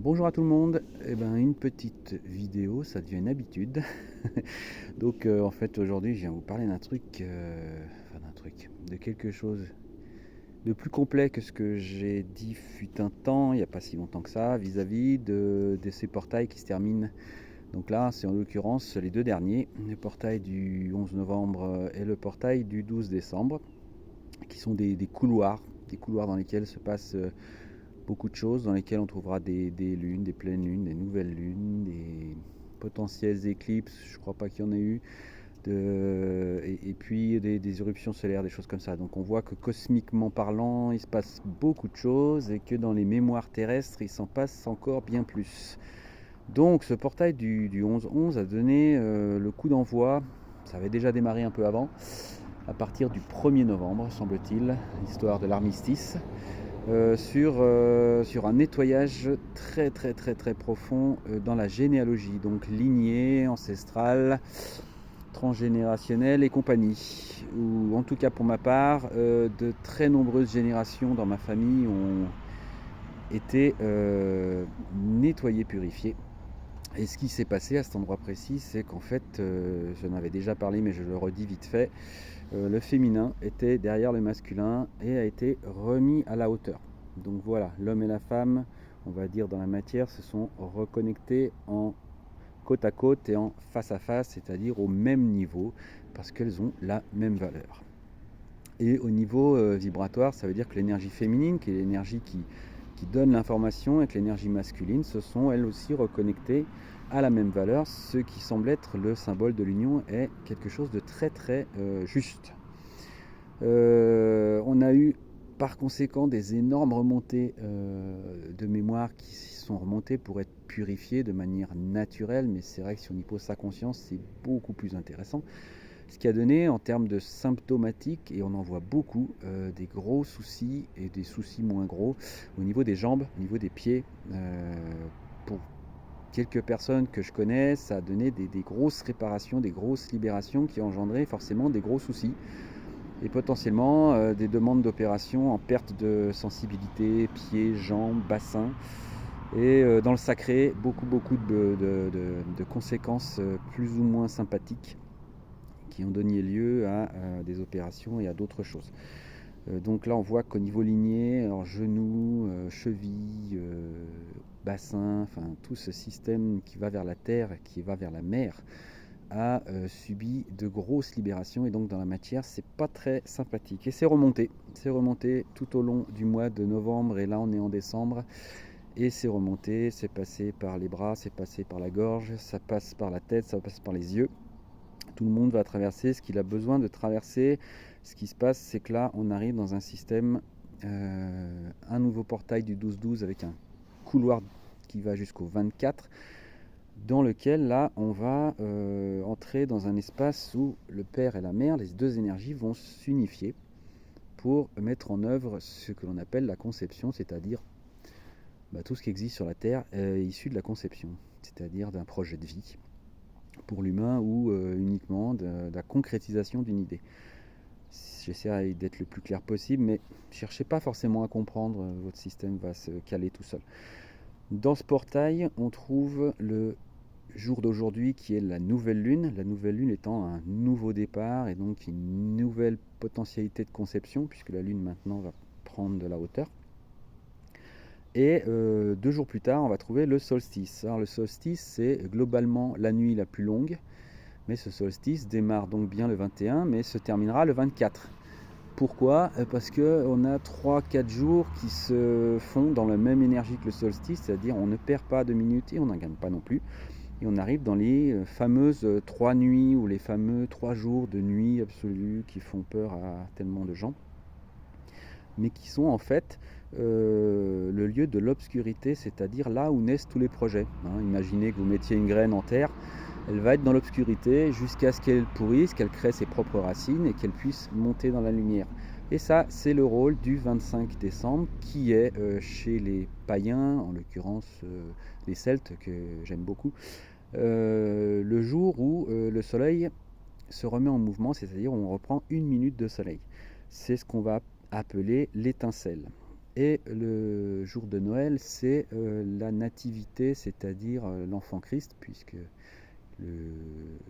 Bonjour à tout le monde. Une petite vidéo, ça devient une habitude. Donc, en fait, aujourd'hui, je viens vous parler de quelque chose de plus complet que ce que j'ai dit fut un temps, il n'y a pas si longtemps que ça, vis-à-vis de ces portails qui se terminent. Donc là, c'est en l'occurrence les deux derniers, le portail du 11 novembre et le portail du 12 décembre, qui sont des couloirs dans lesquels se passe beaucoup de choses, dans lesquelles on trouvera des lunes, des pleines lunes, des nouvelles lunes, des potentielles éclipses, je crois pas qu'il y en ait eu, et puis des éruptions solaires, des choses comme ça. Donc on voit que cosmiquement parlant, il se passe beaucoup de choses et que dans les mémoires terrestres, il s'en passe encore bien plus. Donc ce portail du 11-11 a donné le coup d'envoi, ça avait déjà démarré un peu avant, à partir du 1er novembre, semble-t-il, l'histoire de l'armistice. Sur un nettoyage très profond dans la généalogie, donc lignée, ancestrale, transgénérationnelle et compagnie. Ou en tout cas pour ma part, de très nombreuses générations dans ma famille ont été nettoyées, purifiées. Et ce qui s'est passé à cet endroit précis, c'est qu'en fait, j'en avais déjà parlé, mais je le redis vite fait, le féminin était derrière le masculin et a été remis à la hauteur. Donc voilà, l'homme et la femme, on va dire dans la matière, se sont reconnectés en côte à côte et en face à face, c'est-à-dire au même niveau, parce qu'elles ont la même valeur. Et au niveau vibratoire, ça veut dire que l'énergie féminine, qui est l'énergie qui donne l'information, et que l'énergie masculine se sont elles aussi reconnectées à la même valeur, ce qui semble être le symbole de l'union est quelque chose de très juste. On a eu par conséquent des énormes remontées de mémoire qui sont remontées pour être purifiées de manière naturelle, mais c'est vrai que si on y pose sa conscience, c'est beaucoup plus intéressant. Ce qui a donné en termes de symptomatique, et on en voit beaucoup, des gros soucis et des soucis moins gros au niveau des jambes, au niveau des pieds. Pour quelques personnes que je connais, ça a donné des grosses réparations, des grosses libérations qui ont engendré forcément des gros soucis et potentiellement des demandes d'opération en perte de sensibilité, pieds, jambes, bassin. Et dans le sacré, beaucoup de conséquences plus ou moins sympathiques qui ont donné lieu à des opérations et à d'autres choses. Donc là on voit qu'au niveau ligné, alors genoux, chevilles, bassin, enfin tout ce système qui va vers la terre, qui va vers la mer, a subi de grosses libérations et donc dans la matière c'est pas très sympathique. Et c'est remonté tout au long du mois de novembre et là on est en décembre. Et c'est remonté, c'est passé par les bras, c'est passé par la gorge, ça passe par la tête, ça passe par les yeux. Tout le monde va traverser ce qu'il a besoin de traverser. Ce qui se passe, c'est que là, on arrive dans un système, un nouveau portail du 12-12 avec un couloir qui va jusqu'au 24, dans lequel, là, on va entrer dans un espace où le père et la mère, les deux énergies, vont s'unifier pour mettre en œuvre ce que l'on appelle la conception, c'est-à-dire tout ce qui existe sur la Terre est issu de la conception, c'est-à-dire d'un projet de vie pour l'humain ou uniquement de la concrétisation d'une idée. J'essaie d'être le plus clair possible, mais ne cherchez pas forcément à comprendre, votre système va se caler tout seul. Dans ce portail, on trouve le jour d'aujourd'hui qui est la nouvelle lune étant un nouveau départ et donc une nouvelle potentialité de conception, puisque la lune maintenant va prendre de la hauteur. Et 2 jours plus tard, on va trouver le solstice. Alors le solstice, c'est globalement la nuit la plus longue, mais ce solstice démarre donc bien le 21, mais se terminera le 24. Pourquoi ? Parce qu'on a 3-4 jours qui se font dans la même énergie que le solstice, c'est-à-dire on ne perd pas de minutes et on n'en gagne pas non plus. Et on arrive dans les fameuses 3 nuits ou les fameux 3 jours de nuit absolue qui font peur à tellement de gens, mais qui sont en fait le lieu de l'obscurité, c'est-à-dire là où naissent tous les projets. Imaginez que vous mettiez une graine en terre, elle va être dans l'obscurité jusqu'à ce qu'elle pourrisse, qu'elle crée ses propres racines et qu'elle puisse monter dans la lumière. Et ça, c'est le rôle du 25 décembre qui est chez les païens, en l'occurrence les Celtes que j'aime beaucoup, le jour où le soleil se remet en mouvement, c'est-à-dire on reprend 1 minute de soleil. C'est ce qu'on va appeler l'étincelle. Et le jour de Noël, c'est la nativité, c'est-à-dire l'enfant Christ, puisque le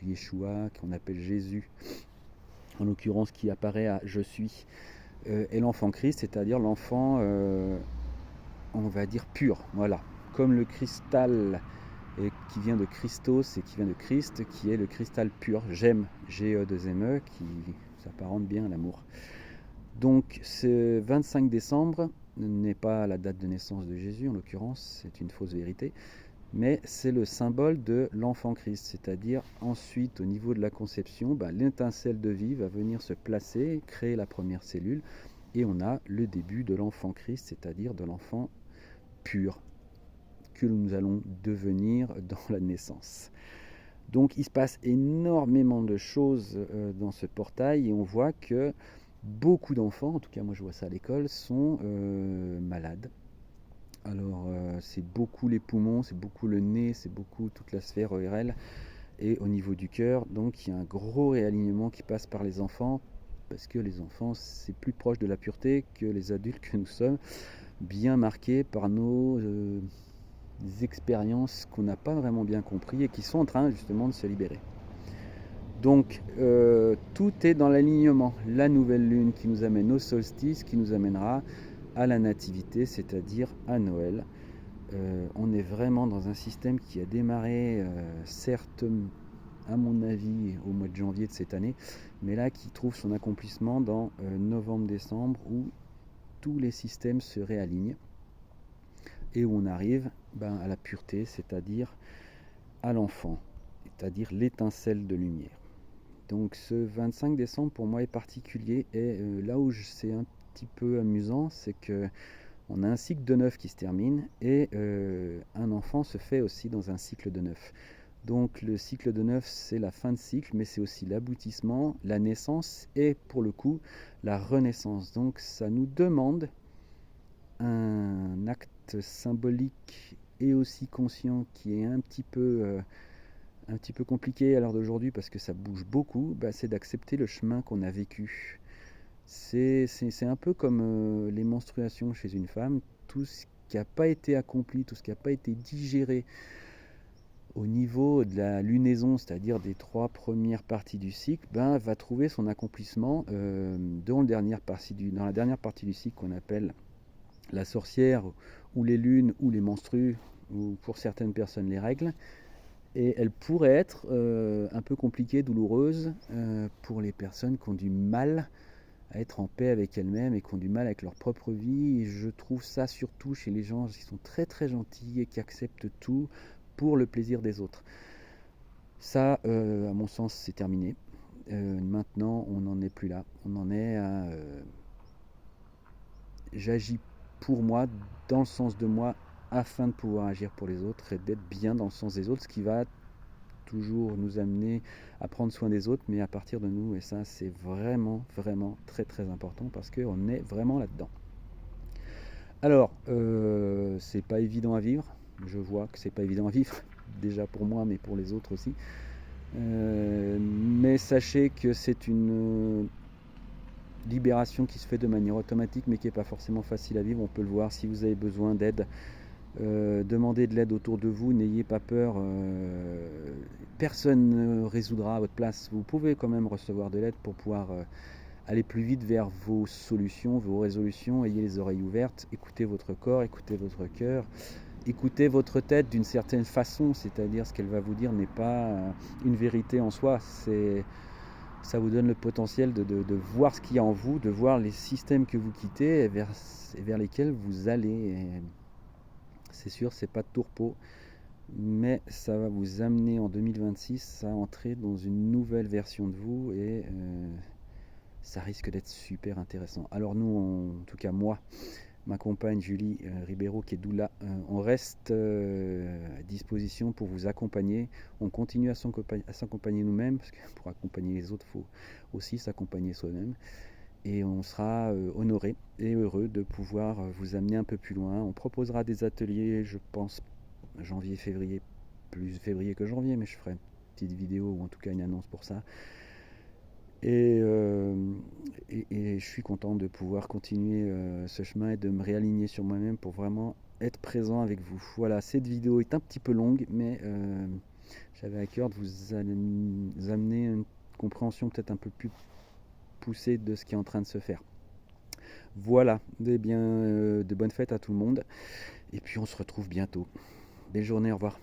Yeshua, qu'on appelle Jésus, en l'occurrence qui apparaît à Je suis, est l'enfant Christ, c'est-à-dire l'enfant, on va dire pur, voilà, comme le cristal qui vient de Christos et qui vient de Christ, qui est le cristal pur, Gem, G-E-2-M-E, qui s'apparente bien à l'amour. Donc ce 25 décembre n'est pas la date de naissance de Jésus, en l'occurrence, c'est une fausse vérité, mais c'est le symbole de l'enfant Christ, c'est-à-dire ensuite au niveau de la conception, l'étincelle de vie va venir se placer, créer la première cellule, et on a le début de l'enfant Christ, c'est-à-dire de l'enfant pur, que nous allons devenir dans la naissance. Donc il se passe énormément de choses dans ce portail, et on voit que beaucoup d'enfants, en tout cas moi je vois ça à l'école, sont malades. Alors c'est beaucoup les poumons, c'est beaucoup le nez, c'est beaucoup toute la sphère ORL et au niveau du cœur. Donc il y a un gros réalignement qui passe par les enfants, parce que les enfants c'est plus proche de la pureté que les adultes que nous sommes, bien marqués par nos expériences qu'on n'a pas vraiment bien compris et qui sont en train justement de se libérer. Donc tout est dans l'alignement. La nouvelle lune qui nous amène au solstice, qui nous amènera à la nativité, c'est-à-dire à Noël. On est vraiment dans un système qui a démarré, certes, à mon avis, au mois de janvier de cette année, mais là qui trouve son accomplissement dans novembre-décembre, où tous les systèmes se réalignent et où on arrive à la pureté, c'est-à-dire à l'enfant, c'est-à-dire l'étincelle de lumière. Donc ce 25 décembre pour moi est particulier, et là où c'est un petit peu amusant, c'est que on a un cycle de 9 qui se termine, et un enfant se fait aussi dans un cycle de 9. Donc le cycle de 9 c'est la fin de cycle, mais c'est aussi l'aboutissement, la naissance et pour le coup la renaissance. Donc ça nous demande un acte symbolique et aussi conscient qui est un petit peu compliqué à l'heure d'aujourd'hui parce que ça bouge beaucoup, c'est d'accepter le chemin qu'on a vécu. C'est un peu comme les menstruations chez une femme, tout ce qui n'a pas été accompli, tout ce qui n'a pas été digéré au niveau de la lunaison, c'est-à-dire des 3 premières parties du cycle, va trouver son accomplissement dans la dernière partie du cycle qu'on appelle la sorcière, ou les lunes, ou les menstrues, ou pour certaines personnes les règles. Et elle pourrait être un peu compliquée, douloureuse pour les personnes qui ont du mal à être en paix avec elles-mêmes et qui ont du mal avec leur propre vie. Et je trouve ça surtout chez les gens qui sont très très gentils et qui acceptent tout pour le plaisir des autres. Ça, à mon sens, c'est terminé. Maintenant, on n'en est plus là. On en est à... j'agis pour moi, dans le sens de moi, afin de pouvoir agir pour les autres et d'être bien dans le sens des autres, ce qui va toujours nous amener à prendre soin des autres, mais à partir de nous, et ça c'est vraiment vraiment très très important parce qu'on est vraiment là-dedans. Alors c'est pas évident à vivre, je vois que c'est pas évident à vivre, déjà pour moi mais pour les autres aussi, mais sachez que c'est une libération qui se fait de manière automatique mais qui n'est pas forcément facile à vivre. On peut le voir si vous avez besoin d'aide. Demandez de l'aide autour de vous, n'ayez pas peur, personne ne résoudra à votre place. Vous pouvez quand même recevoir de l'aide pour pouvoir aller plus vite vers vos solutions, vos résolutions. Ayez les oreilles ouvertes, écoutez votre corps, écoutez votre cœur, écoutez votre tête d'une certaine façon, c'est-à-dire ce qu'elle va vous dire n'est pas une vérité en soi, ça vous donne le potentiel de voir ce qu'il y a en vous, de voir les systèmes que vous quittez et vers lesquels vous allez. Et c'est sûr, c'est pas de tourpeau, mais ça va vous amener en 2026 à entrer dans une nouvelle version de vous, et ça risque d'être super intéressant. Alors nous, en tout cas moi, ma compagne Julie Ribeiro qui est doula, on reste à disposition pour vous accompagner. On continue à s'accompagner nous-mêmes, parce que pour accompagner les autres, il faut aussi s'accompagner soi-même. Et on sera honoré et heureux de pouvoir vous amener un peu plus loin. On proposera des ateliers, je pense, janvier, février, plus février que janvier, mais je ferai une petite vidéo ou en tout cas une annonce pour ça. Et, et je suis content de pouvoir continuer ce chemin et de me réaligner sur moi-même pour vraiment être présent avec vous. Voilà, cette vidéo est un petit peu longue, mais j'avais à cœur de vous amener une compréhension peut-être un peu plus poussée de ce qui est en train de se faire. Voilà, de bonnes fêtes à tout le monde. Et puis on se retrouve bientôt. Belle journée, au revoir.